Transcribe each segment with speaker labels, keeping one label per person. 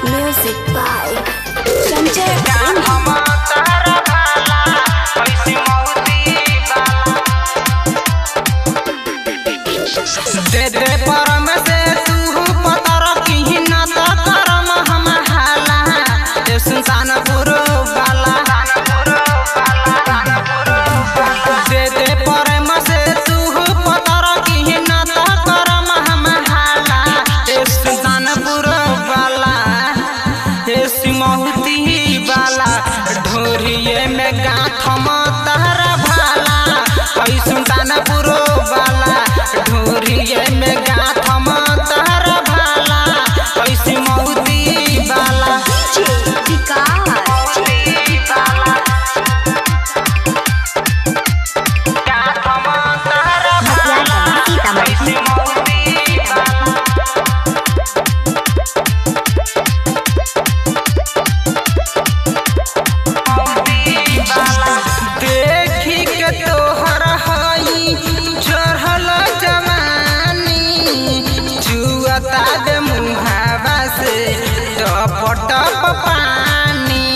Speaker 1: Music by Sanjay
Speaker 2: दे दे परम से तू पतर की न तो करम हम हाला ये सुनसान पुरो बाला दे दे परम से तू पतर की न तो करम हम हाला ये सुनसान पुरो बाला ये सिमहुती बाला ढोरिए में गाथम तहरा भाला ये सुनसान पुरो बाला ढोरिए में गाथम तहरा भाला ऐसी मौती बाला गाथम तहरा भाला ऐसी मौती बाला देखी के तोहर हई चढ़ल जवानी जुआता दे मुहावा से टप टप पानी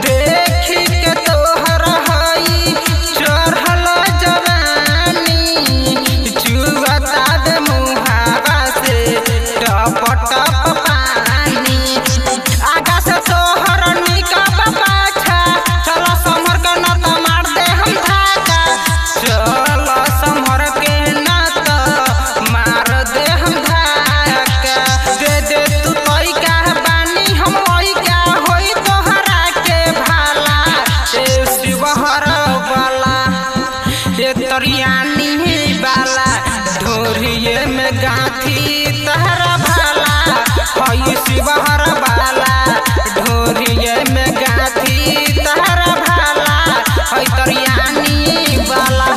Speaker 2: देखी के तोहर हई चढ़ल जवानी जुआता दे मुहावा से टप टप पानी आगा से तोहर निका पाछा चल समर के न तो मार दे हम धाका चल समर के न तो मार दे हम धाका दे दे तू तोई का बानी हम ओई का होई तोहरा के भाला ए शिवहर वाला ये तरियानी वाला ढोरिए में गाथी तहरा भाला हई शिवहर वाला ढोरिए में गाथी तहरा भाला हई तरियानी वाला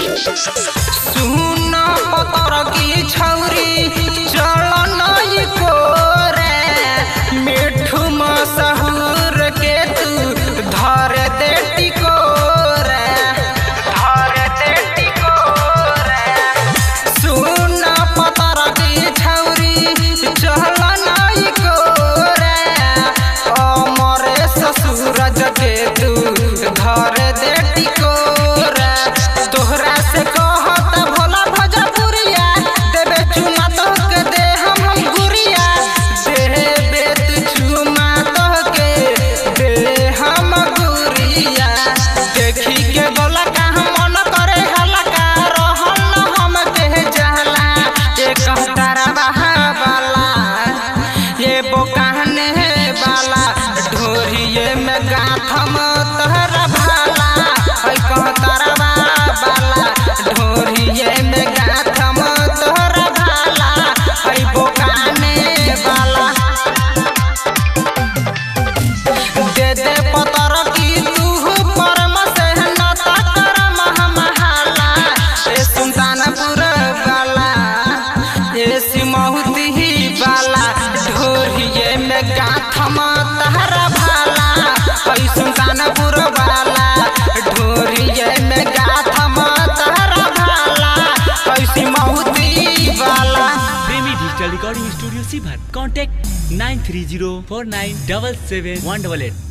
Speaker 2: सुन पतर की छौरी चल नई कोरे मिठू मसहूर के तू धर दे टिकोरे सुन पतर की छौरी चल नई कोरे अमरे ससुरज के तू धर दे टिकोरे तोहरा से कहत भोला भोजपुरिया देबे चुमा तो के दे हम गुरिया देबे तू चुमा तो के दे हम गुरिया देखी के बोला का हम मन करे हलका रहल हम के जहला ये कहतारा बहावाला ये बोकाने वाला ढोरिए में गाथम तहरा भाला हई कहतारा बाला ढोरिए में गाथम तोहरा भाला हई बोकाने वाला दे दे पतर की तू परम से न तो करम हम हाला ए सुल्तानपुर वाला ए सिमहुती वाला ढोरिए में गाथम तहरा भाला हई सुल्तानपुर वाला ढोरिए में गाथम तहरा भाला ऐसी महुती वाला।
Speaker 3: प्रेमी डिजिटल रिकॉर्डिंग स्टूडियो सीभर कॉन्टैक्ट 9304977188।